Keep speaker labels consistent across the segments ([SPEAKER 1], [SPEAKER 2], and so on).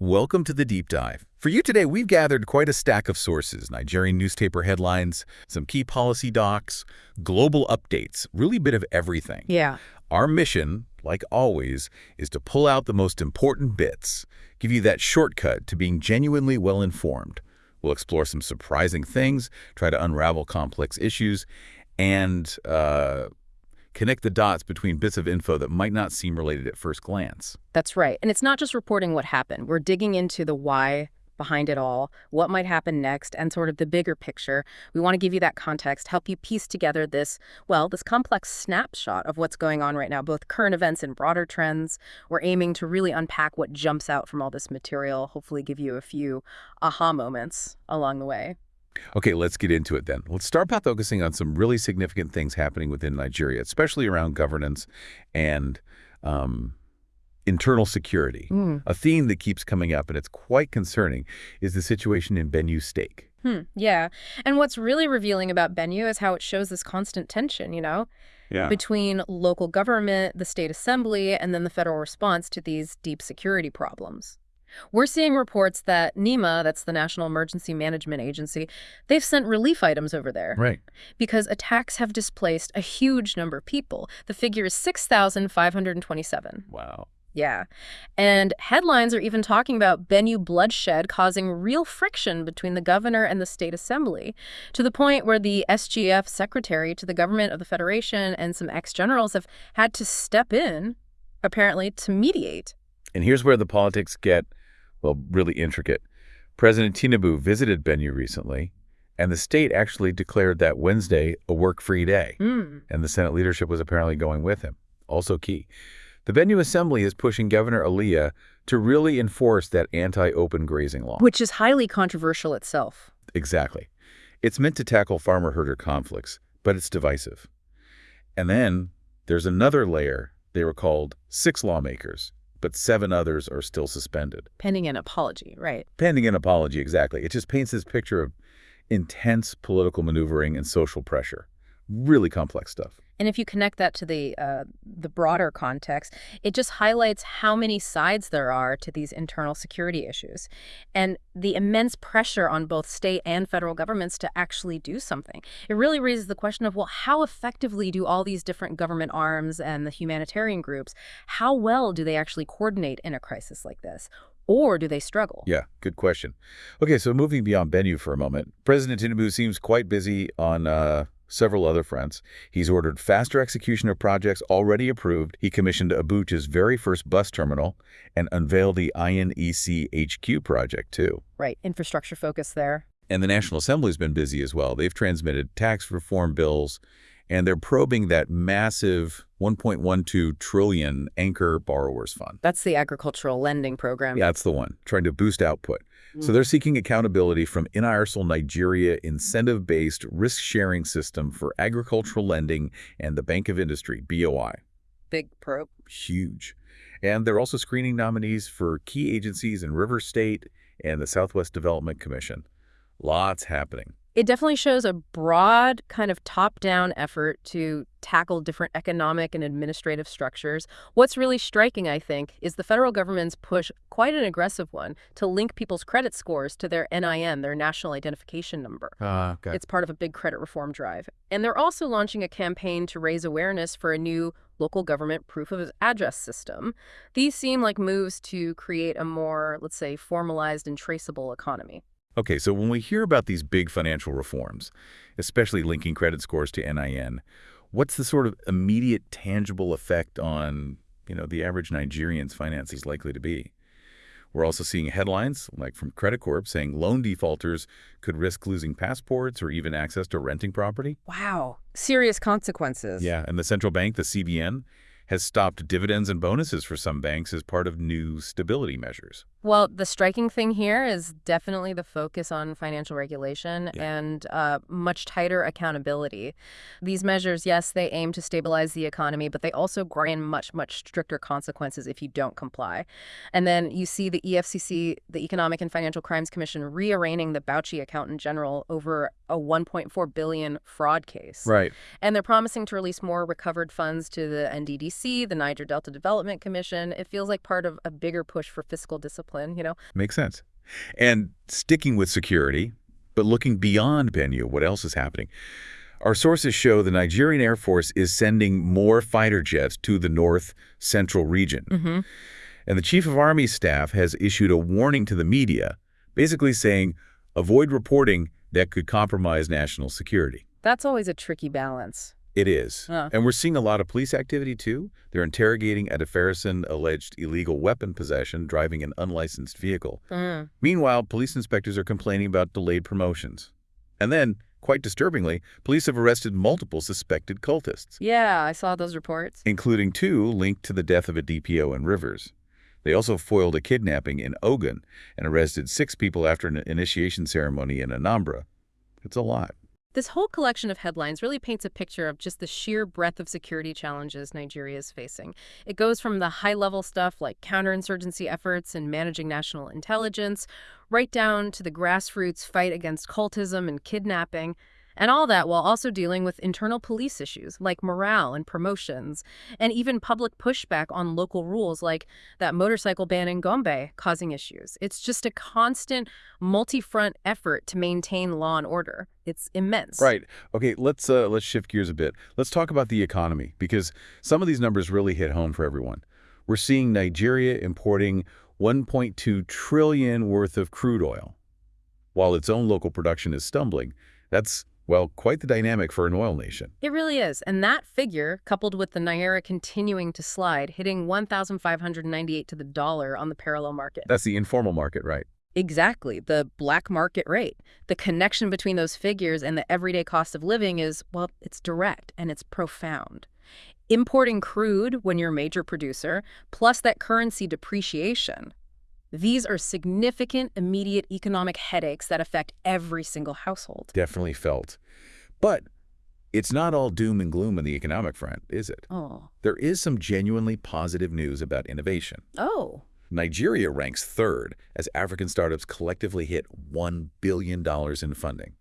[SPEAKER 1] Welcome to the Deep Dive. For you today, we've gathered quite a stack of sources: Nigerian newspaper headlines, some key policy docs, global updates, really a bit of everything.
[SPEAKER 2] Yeah.
[SPEAKER 1] Our mission, like always, is to pull out the most important bits, give you that shortcut to being genuinely well-informed. We'll explore some surprising things, try to unravel complex issues, and connect the dots between bits of info that might not seem related at first glance.
[SPEAKER 2] That's right. And it's not just reporting what happened. We're digging into the why behind it all, what might happen next, and sort of the bigger picture. We want to give you that context, help you piece together this complex snapshot of what's going on right now, both current events and broader trends. We're aiming to really unpack what jumps out from all this material, hopefully give you a few aha moments along the way.
[SPEAKER 1] Okay, let's get into it then. Let's start by focusing on some really significant things happening within Nigeria, especially around governance and internal security. A theme that keeps coming up, and it's quite concerning, is the situation in Benue State.
[SPEAKER 2] Yeah. And what's really revealing about Benue is how it shows this constant tension, between local government, the state assembly, and then the federal response to these deep security problems. We're seeing reports that NEMA, that's the National Emergency Management Agency, they've sent relief items over there.
[SPEAKER 1] Right.
[SPEAKER 2] Because attacks have displaced a huge number of people. The figure is 6,527.
[SPEAKER 1] Wow.
[SPEAKER 2] Yeah. And headlines are even talking about Benue bloodshed causing real friction between the governor and the state assembly, to the point where the SGF secretary to the government of the Federation and some ex-generals have had to step in, apparently, to mediate.
[SPEAKER 1] And here's where the politics get, really intricate. President Tinubu visited Benue recently, and the state actually declared that Wednesday a work-free day. And the Senate leadership was apparently going with him. Also key. The Benue Assembly is pushing Governor Aliya to really enforce that anti-open grazing law.
[SPEAKER 2] Which is highly controversial itself.
[SPEAKER 1] Exactly. It's meant to tackle farmer-herder conflicts, but it's divisive. And then there's another layer. They were called 6 lawmakers, but 7 others are still suspended.
[SPEAKER 2] Pending an apology, right?
[SPEAKER 1] Pending an apology, exactly. It just paints this picture of intense political maneuvering and social pressure. Really complex stuff.
[SPEAKER 2] And if you connect that to the broader context, it just highlights how many sides there are to these internal security issues and the immense pressure on both state and federal governments to actually do something. It really raises the question of, how effectively do all these different government arms and the humanitarian groups, how well do they actually coordinate in a crisis like this? Or do they struggle?
[SPEAKER 1] Yeah, good question. Okay, so moving beyond Benue for a moment, President Tinubu seems quite busy on several other fronts. He's ordered faster execution of projects already approved. He commissioned Abuja's very first bus terminal and unveiled the INEC HQ project, too.
[SPEAKER 2] Right, infrastructure focus there.
[SPEAKER 1] And the National Assembly's been busy as well. They've transmitted tax reform bills, and they're probing that massive $1.12 trillion Anchor Borrowers Fund.
[SPEAKER 2] That's the agricultural lending program.
[SPEAKER 1] Yeah, that's the one, trying to boost output. So they're seeking accountability from INIRSL Nigeria incentive-based risk-sharing system for agricultural lending and the Bank of Industry, BOI.
[SPEAKER 2] Big probe.
[SPEAKER 1] Huge. And they're also screening nominees for key agencies in River State and the Southwest Development Commission. Lots happening.
[SPEAKER 2] It definitely shows a broad kind of top-down effort to tackle different economic and administrative structures. What's really striking, I think, is the federal government's push, quite an aggressive one, to link people's credit scores to their NIN, their national identification number.
[SPEAKER 1] Okay.
[SPEAKER 2] It's part of a big credit reform drive. And they're also launching a campaign to raise awareness for a new local government proof of address system. These seem like moves to create a more, let's say, formalized and traceable economy.
[SPEAKER 1] Okay, so when we hear about these big financial reforms, especially linking credit scores to NIN, what's the sort of immediate tangible effect on, the average Nigerian's finances likely to be? We're also seeing headlines, like from Credit Corp, saying loan defaulters could risk losing passports or even access to renting property.
[SPEAKER 2] Wow. Serious consequences.
[SPEAKER 1] Yeah, and the central bank, the CBN, has stopped dividends and bonuses for some banks as part of new stability measures.
[SPEAKER 2] Well, the striking thing here is definitely the focus on financial regulation and much tighter accountability. These measures, yes, they aim to stabilize the economy, but they also bring much, much stricter consequences if you don't comply. And then you see the EFCC, the Economic and Financial Crimes Commission, rearraigning the Bauchi accountant general over a $1.4 billion fraud case.
[SPEAKER 1] Right.
[SPEAKER 2] And they're promising to release more recovered funds to the NDDC, the Niger Delta Development Commission. It feels like part of a bigger push for fiscal discipline discipline.
[SPEAKER 1] Makes sense. And sticking with security, but looking beyond Benue, what else is happening? Our sources show the Nigerian Air Force is sending more fighter jets to the north central region. And the Chief of Army Staff has issued a warning to the media, basically saying, avoid reporting that could compromise national security.
[SPEAKER 2] That's always a tricky balance.
[SPEAKER 1] It is. And we're seeing a lot of police activity, too. They're interrogating a Deferison alleged illegal weapon possession driving an unlicensed vehicle. Meanwhile, police inspectors are complaining about delayed promotions. And then, quite disturbingly, police have arrested multiple suspected cultists.
[SPEAKER 2] Yeah, I saw those reports.
[SPEAKER 1] Including 2 linked to the death of a DPO in Rivers. They also foiled a kidnapping in Ogun and arrested 6 people after an initiation ceremony in Anambra. It's a lot.
[SPEAKER 2] This whole collection of headlines really paints a picture of just the sheer breadth of security challenges Nigeria is facing. It goes from the high-level stuff like counterinsurgency efforts and managing national intelligence, right down to the grassroots fight against cultism and kidnapping, and all that while also dealing with internal police issues like morale and promotions, and even public pushback on local rules like that motorcycle ban in Gombe causing issues. It's just a constant, multi-front effort to maintain law and order. It's immense.
[SPEAKER 1] Right. Okay, let's shift gears a bit. Let's talk about the economy, because some of these numbers really hit home for everyone. We're seeing Nigeria importing $1.2 trillion worth of crude oil, while its own local production is stumbling. That's, well, quite the dynamic for an oil nation.
[SPEAKER 2] It really is. And that figure, coupled with the Naira continuing to slide, hitting 1,598 to the dollar on the parallel market.
[SPEAKER 1] That's the informal market, right?
[SPEAKER 2] Exactly. The black market rate. The connection between those figures and the everyday cost of living is, well, it's direct and it's profound. Importing crude when you're a major producer, plus that currency depreciation, these are significant, immediate economic headaches that affect every single household.
[SPEAKER 1] Definitely felt. But it's not all doom and gloom on the economic front, is it?
[SPEAKER 2] Oh.
[SPEAKER 1] There is some genuinely positive news about innovation.
[SPEAKER 2] Oh.
[SPEAKER 1] Nigeria ranks 3rd as African startups collectively hit $1 billion in funding.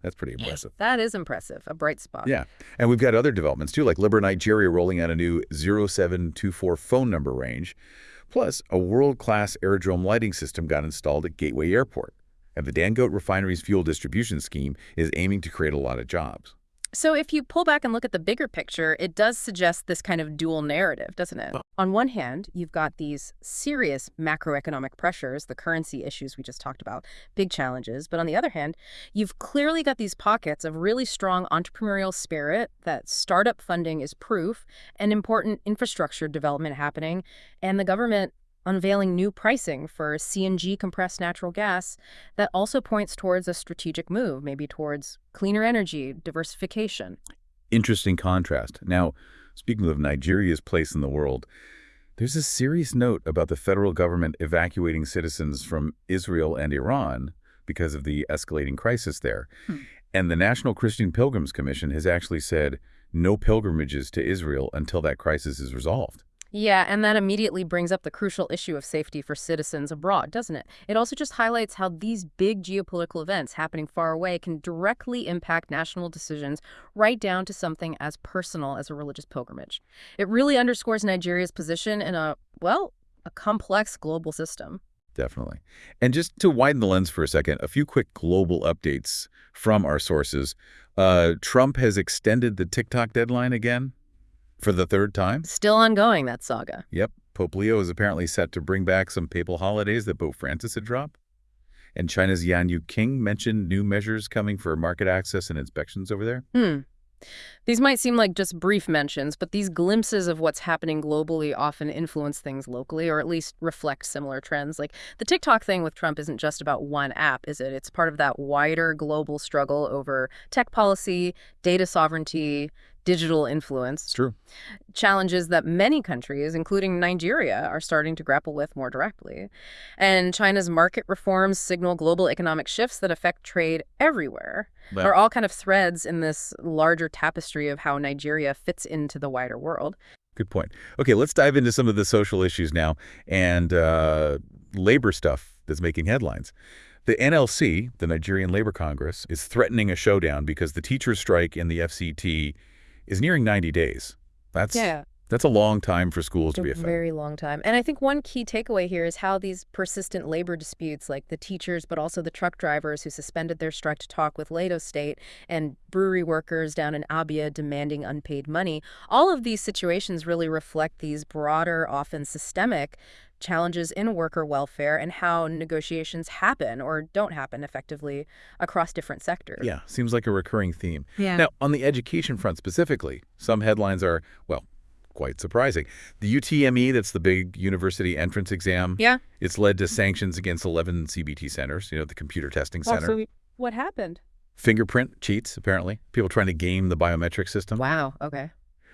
[SPEAKER 1] That's pretty impressive.
[SPEAKER 2] That is impressive. A bright spot.
[SPEAKER 1] Yeah. And we've got other developments, too, like Liber Nigeria rolling out a new 0724 phone number range. Plus, a world-class aerodrome lighting system got installed at Gateway Airport. And the Dangote Refinery's fuel distribution scheme is aiming to create a lot of jobs.
[SPEAKER 2] So if you pull back and look at the bigger picture, it does suggest this kind of dual narrative, doesn't it? On one hand, you've got these serious macroeconomic pressures, the currency issues we just talked about, big challenges. But on the other hand, you've clearly got these pockets of really strong entrepreneurial spirit, that startup funding is proof, and important infrastructure development happening, and the government unveiling new pricing for CNG compressed natural gas that also points towards a strategic move, maybe towards cleaner energy, diversification.
[SPEAKER 1] Interesting contrast. Now, speaking of Nigeria's place in the world, there's a serious note about the federal government evacuating citizens from Israel and Iran because of the escalating crisis there. And the National Christian Pilgrims Commission has actually said no pilgrimages to Israel until that crisis is resolved.
[SPEAKER 2] Yeah, and that immediately brings up the crucial issue of safety for citizens abroad, doesn't it? It also just highlights how these big geopolitical events happening far away can directly impact national decisions, right down to something as personal as a religious pilgrimage. It really underscores Nigeria's position in a complex global system.
[SPEAKER 1] Definitely. And just to widen the lens for a second, a few quick global updates from our sources. Trump has extended the TikTok deadline again. For the 3rd time?
[SPEAKER 2] Still ongoing, that saga.
[SPEAKER 1] Yep. Pope Leo is apparently set to bring back some papal holidays that Pope Francis had dropped. And China's Yan Yuqing mentioned new measures coming for market access and inspections over there.
[SPEAKER 2] These might seem like just brief mentions, but these glimpses of what's happening globally often influence things locally, or at least reflect similar trends. Like the TikTok thing with Trump isn't just about one app, is it? It's part of that wider global struggle over tech policy, data sovereignty, digital influence.
[SPEAKER 1] It's true.
[SPEAKER 2] Challenges that many countries, including Nigeria, are starting to grapple with more directly. And China's market reforms signal global economic shifts that affect trade everywhere. Are all kind of threads in this larger tapestry of how Nigeria fits into the wider world.
[SPEAKER 1] Good point. Okay, let's dive into some of the social issues now and labor stuff that's making headlines. The NLC, the Nigerian Labor Congress, is threatening a showdown because the teachers' strike in the FCT is nearing 90 days. That's That's a long time for schools to
[SPEAKER 2] A
[SPEAKER 1] be affected.
[SPEAKER 2] very long time. And I think one key takeaway here is how these persistent labor disputes, like the teachers, but also the truck drivers who suspended their strike to talk with Lagos State, and brewery workers down in Abia demanding unpaid money, all of these situations really reflect these broader, often systemic challenges in worker welfare and how negotiations happen or don't happen effectively across different sectors.
[SPEAKER 1] Yeah, seems like a recurring theme.
[SPEAKER 2] Yeah.
[SPEAKER 1] Now, on the education front specifically, some headlines are, well, quite surprising. The UTME, that's the big university entrance exam.
[SPEAKER 2] Yeah.
[SPEAKER 1] It's led to sanctions against 11 CBT centers, the computer testing center.
[SPEAKER 2] So what happened?
[SPEAKER 1] Fingerprint cheats, apparently. People trying to game the biometric system.
[SPEAKER 2] Wow. Okay.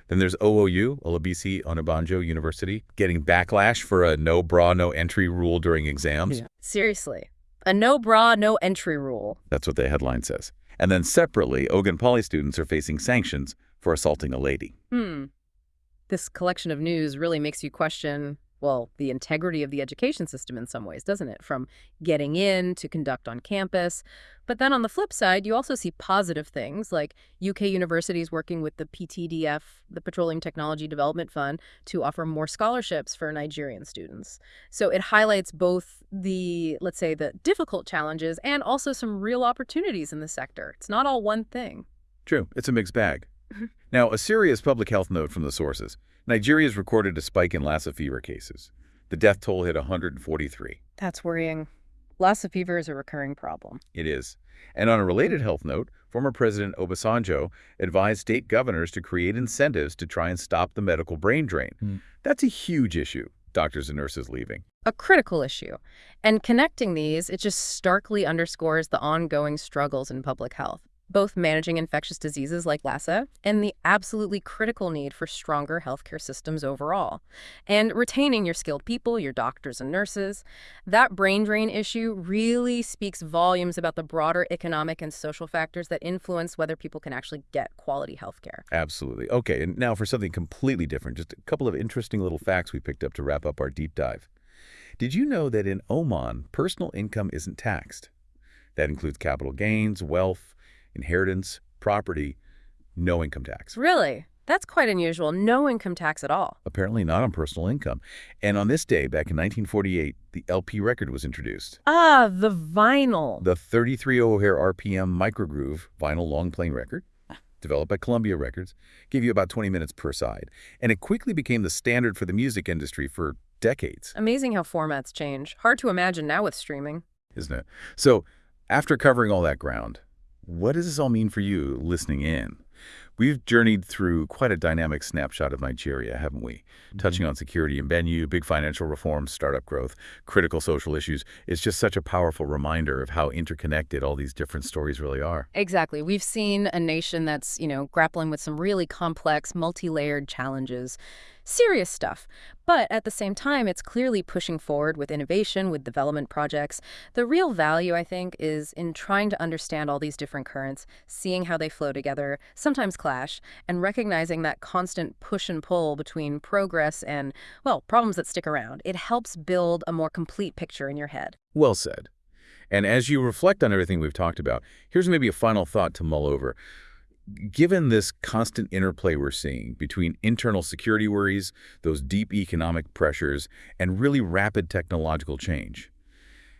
[SPEAKER 1] Then there's OOU, Olabisi Onabanjo University, getting backlash for a no bra, no entry rule during exams.
[SPEAKER 2] Yeah. Seriously. A no bra, no entry rule.
[SPEAKER 1] That's what the headline says. And then separately, Ogun Poly students are facing sanctions for assaulting a lady.
[SPEAKER 2] This collection of news really makes you question, well, the integrity of the education system in some ways, doesn't it? From getting in to conduct on campus. But then on the flip side, you also see positive things like UK universities working with the PTDF, the Petroleum Technology Development Fund, to offer more scholarships for Nigerian students. So it highlights both the, let's say, the difficult challenges and also some real opportunities in the sector. It's not all one thing.
[SPEAKER 1] True. It's a mixed bag. Now, a serious public health note from the sources. Nigeria's recorded a spike in Lassa fever cases. The death toll hit 143.
[SPEAKER 2] That's worrying. Lassa fever is a recurring problem.
[SPEAKER 1] It is. And on a related health note, former President Obasanjo advised state governors to create incentives to try and stop the medical brain drain. That's a huge issue, doctors and nurses leaving.
[SPEAKER 2] A critical issue. And connecting these, it just starkly underscores the ongoing struggles in public health, both managing infectious diseases like Lassa and the absolutely critical need for stronger healthcare systems overall. And retaining your skilled people, your doctors and nurses. That brain drain issue really speaks volumes about the broader economic and social factors that influence whether people can actually get quality healthcare.
[SPEAKER 1] Absolutely. Okay, and now for something completely different, just a couple of interesting little facts we picked up to wrap up our deep dive. Did you know that in Oman, personal income isn't taxed? That includes capital gains, wealth, inheritance, property, no income tax.
[SPEAKER 2] Really? That's quite unusual. No income tax at all.
[SPEAKER 1] Apparently not on personal income. And on this day, back in 1948, the LP record was introduced.
[SPEAKER 2] Ah, the vinyl.
[SPEAKER 1] The 33 O'Hare RPM microgroove vinyl long playing record, developed by Columbia Records, gave you about 20 minutes per side. And it quickly became the standard for the music industry for decades.
[SPEAKER 2] Amazing how formats change. Hard to imagine now with streaming.
[SPEAKER 1] Isn't it? So, after covering all that ground, what does this all mean for you listening in? We've journeyed through quite a dynamic snapshot of Nigeria, haven't we? Touching on security and venue, big financial reforms, startup growth, critical social issues. It's just such a powerful reminder of how interconnected all these different stories really are.
[SPEAKER 2] Exactly. We've seen a nation that's, grappling with some really complex, multi-layered challenges. Serious stuff. But at the same time, it's clearly pushing forward with innovation, with development projects. The real value, I think, is in trying to understand all these different currents, seeing how they flow together, sometimes clash, and recognizing that constant push and pull between progress and, well, problems that stick around. It helps build a more complete picture in your head.
[SPEAKER 1] Well said. And as you reflect on everything we've talked about, here's maybe a final thought to mull over. Given this constant interplay we're seeing between internal security worries, those deep economic pressures, and really rapid technological change,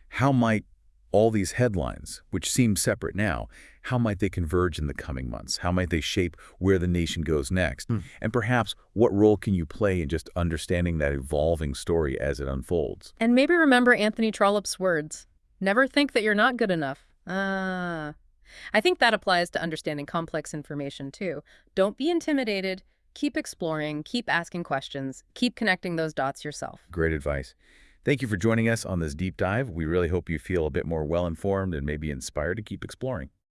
[SPEAKER 1] how might all these headlines, which seem separate now, how might they converge in the coming months? How might they shape where the nation goes next? And perhaps what role can you play in just understanding that evolving story as it unfolds?
[SPEAKER 2] And maybe remember Anthony Trollope's words, never think that you're not good enough. I think that applies to understanding complex information, too. Don't be intimidated. Keep exploring. Keep asking questions. Keep connecting those dots yourself.
[SPEAKER 1] Great advice. Thank you for joining us on this deep dive. We really hope you feel a bit more well-informed and maybe inspired to keep exploring.